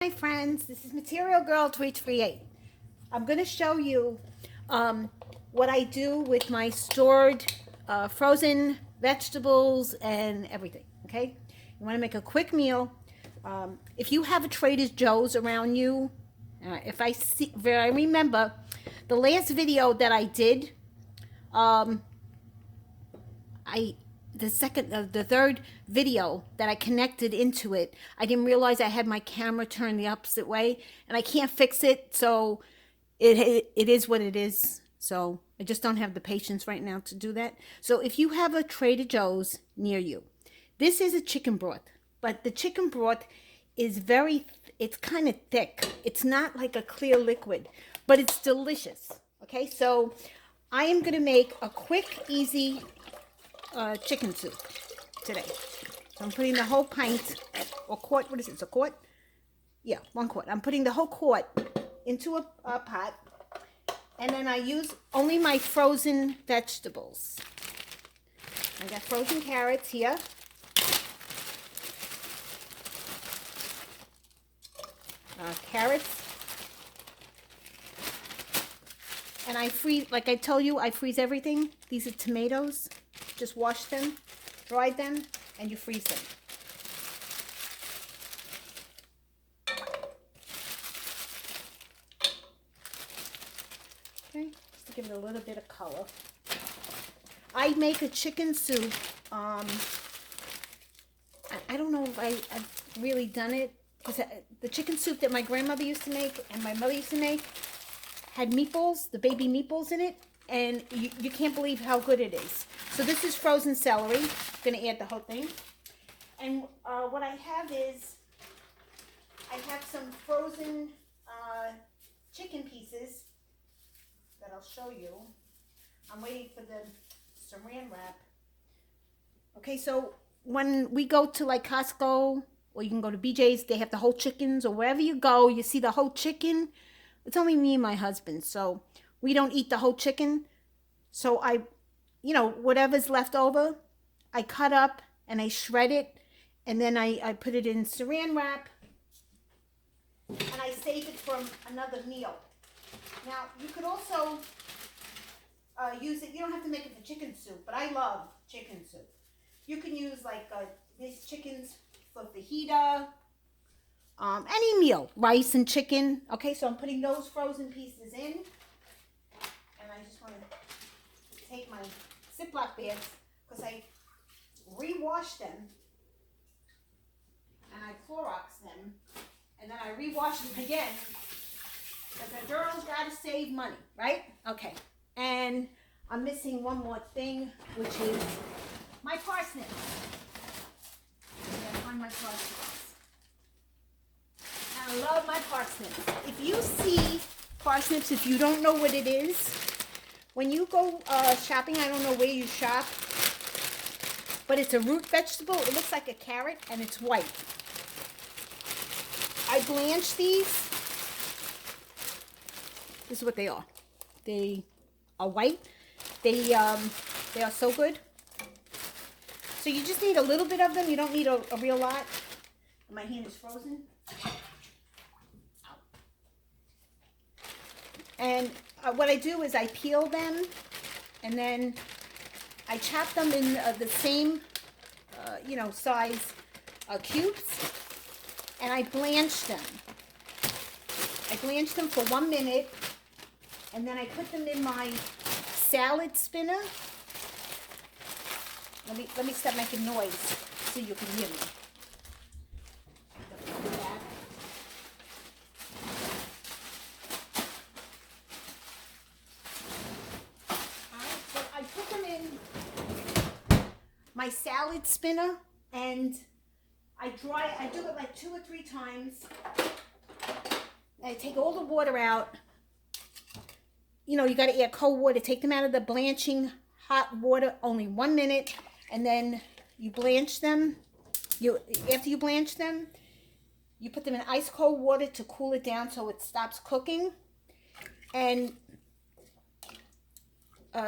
Hi friends, this is Material Girl 338. I'm going to show you what I do with my stored frozen vegetables and everything, okay? You want to make a quick meal. If you have a Trader Joe's around you, if I remember the last video that I did, um, the third video that I connected into it, I didn't realize I had my camera turned the opposite way, and I can't fix it. So it is what it is. So I just don't have the patience right now to do that. So if you have a Trader Joe's near you, this is a chicken broth, but the chicken broth is it's kind of thick. It's not like a clear liquid, but it's delicious. Okay, so I am going to make a quick, easy chicken soup today. So I'm putting the whole pint or quart. What is it? It's a quart? Yeah, 1 quart. I'm putting the whole quart into a pot, and then I use only my frozen vegetables. I got frozen carrots here. Carrots. And I freeze, like I told you, I freeze everything. These are tomatoes. Just wash them, dry them, and you freeze them. Okay, just to give it a little bit of color. I make a chicken soup. I don't know if I've really done it, because the chicken soup that my grandmother used to make and my mother used to make had meatballs, the baby meatballs in it, and you can't believe how good it is. So this is frozen celery. I'm going to add the whole thing. And what I have is, I have some frozen chicken pieces that I'll show you. I'm waiting for the saran wrap. Okay, so when we go to like Costco, or you can go to BJ's, they have the whole chickens, or wherever you go, you see the whole chicken. It's only me and my husband, so we don't eat the whole chicken. So whatever's left over, I cut up and I shred it, and then I put it in saran wrap, and I save it for another meal. Now, you could also use it. You don't have to make it for chicken soup, but I love chicken soup. You can use like these chickens for fajita, any meal, rice and chicken. Okay, so I'm putting those frozen pieces in, and I just want to take my Ziploc bags, because I rewash them and I Clorox them, and then I rewash them again, because the girls gotta save money, right? Okay, and I'm missing one more thing, which is my parsnips. I gotta find my parsnips. I love my parsnips. If you see parsnips, if you don't know what it is, when you go shopping, I don't know where you shop, but it's a root vegetable. It looks like a carrot, and it's white. I blanch these. This is what they are. They are white. They are so good. So you just need a little bit of them. You don't need a real lot. My hand is frozen. And what I do is I peel them, and then I chop them in the same, size cubes, and I blanch them. I blanch them for 1 minute, and then I put them in my salad spinner. Let me stop making noise so you can hear me. My salad spinner, and I do it like 2 or 3 times. I take all the water out. You got to add cold water. Take them out of the blanching hot water, only 1 minute, and then you blanch them. After you blanch them, you put them in ice cold water to cool it down so it stops cooking. And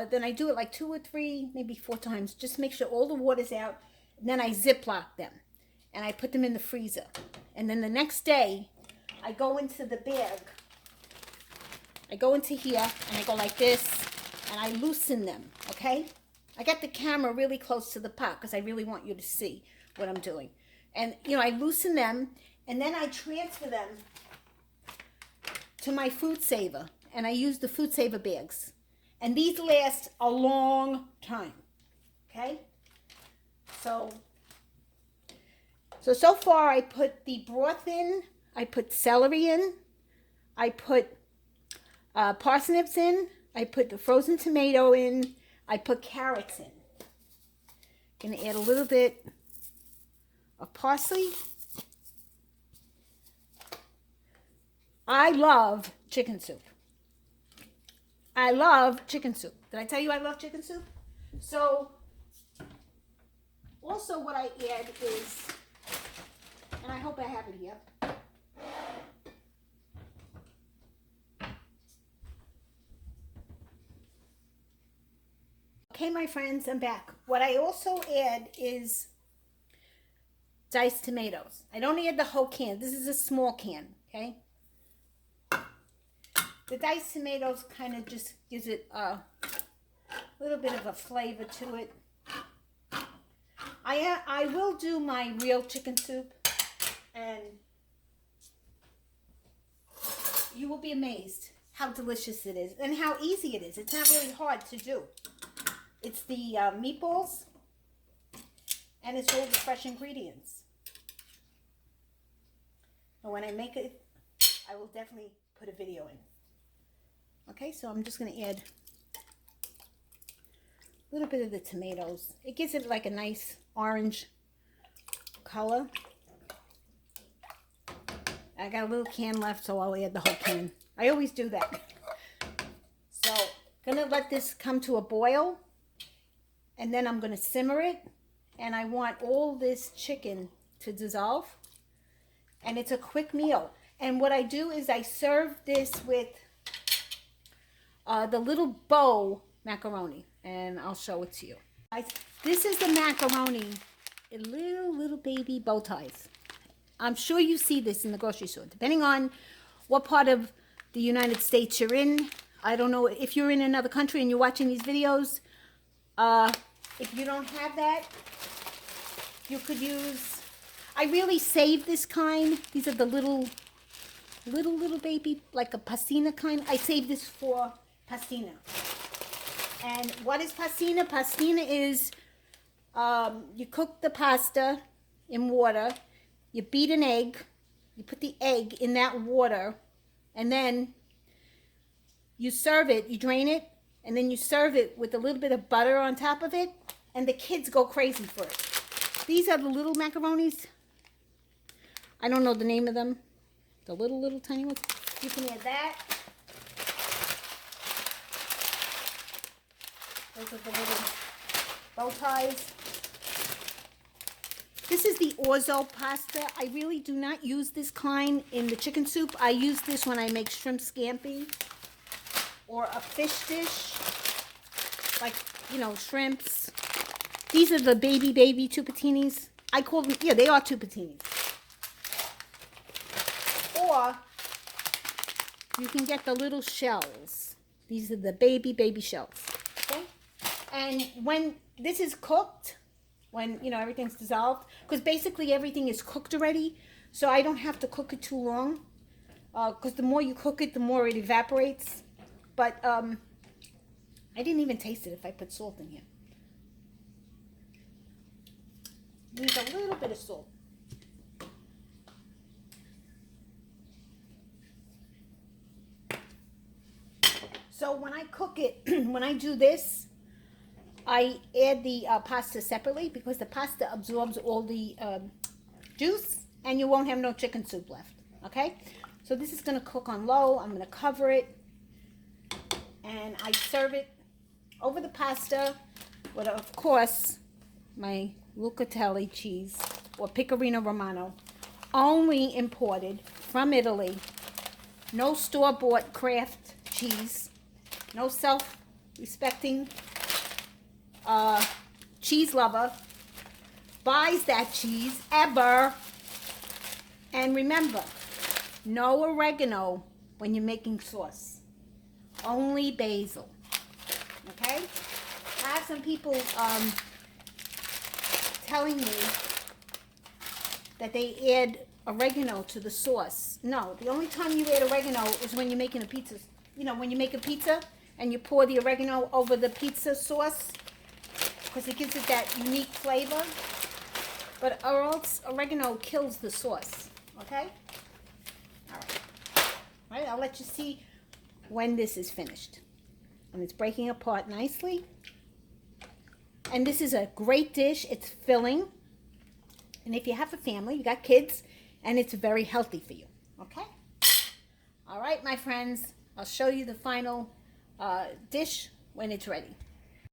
then I do it like 2 or 3, maybe 4 times. Just make sure all the water's out. And then I Ziploc them, and I put them in the freezer. And then the next day, I go into the bag. I go into here and I go like this and I loosen them, okay? I got the camera really close to the pot because I really want you to see what I'm doing. And, you know, I loosen them and then I transfer them to my food saver. And I use the food saver bags. And these last a long time, okay? So far I put the broth in, I put celery in, I put parsnips in, I put the frozen tomato in, I put carrots in. Gonna add a little bit of parsley. I love chicken soup. I love chicken soup. Did I tell you I love chicken soup? So, also what I add is, and I hope I have it here. Okay, my friends, I'm back. What I also add is diced tomatoes. I don't add the whole can. This is a small can, okay? The diced tomatoes kind of just gives it a little bit of a flavor to it. I will do my real chicken soup, and you will be amazed how delicious it is and how easy it is. It's not really hard to do. It's the meatballs, and it's all the fresh ingredients. And when I make it, I will definitely put a video in. Okay, so I'm just going to add a little bit of the tomatoes. It gives it like a nice orange color. I got a little can left, so I'll add the whole can. I always do that. So, gonna let this come to a boil, and then I'm gonna simmer it, and I want all this chicken to dissolve, and it's a quick meal. And what I do is I serve this with the little bow macaroni, and I'll show it to you. This is the macaroni in little baby bow ties. I'm sure you see this in the grocery store, depending on what part of the United States you're in. I don't know if you're in another country and you're watching these videos. If you don't have that, you could use, I really save this kind. These are the little baby, like a pastina kind. I save this for pastina. And what is pastina? Pastina is, you cook the pasta in water, you beat an egg, you put the egg in that water, and then you serve it, you drain it, and then you serve it with a little bit of butter on top of it, and the kids go crazy for it. These are the little macaronis. I don't know the name of them. The little tiny ones. You can add that. Those are the little bow ties. This is the orzo pasta. I really do not use this kind in the chicken soup. I use this when I make shrimp scampi or a fish dish, like, you know, shrimps. These are the baby tupatinis. I call them, yeah, they are tupatinis. Or you can get the little shells. These are the baby shells. Okay? And when this is cooked, when, you know, everything's dissolved, because basically everything is cooked already, so I don't have to cook it too long, because the more you cook it, the more it evaporates. But I didn't even taste it if I put salt in here. Need a little bit of salt. So when I cook it, when I do this, I add the pasta separately because the pasta absorbs all the juice and you won't have no chicken soup left, okay? So this is going to cook on low. I'm going to cover it and I serve it over the pasta with, of course, my Lucatelli cheese or Pecorino Romano, only imported from Italy. No store-bought Kraft cheese. No self-respecting cheese lover buys that cheese ever. And remember, No oregano when you're making sauce. Only basil. Okay? I have some people telling me that they add oregano to the sauce. No, the only time you add oregano is when you're making a pizza. You know, when you make a pizza and you pour the oregano over the pizza sauce, because it gives it that unique flavor. But or else oregano kills the sauce. Okay? All right, I'll let you see when this is finished. And it's breaking apart nicely. And this is a great dish. It's filling. And if you have a family, you got kids, and it's very healthy for you. Okay? All right, my friends. I'll show you the final dish when it's ready.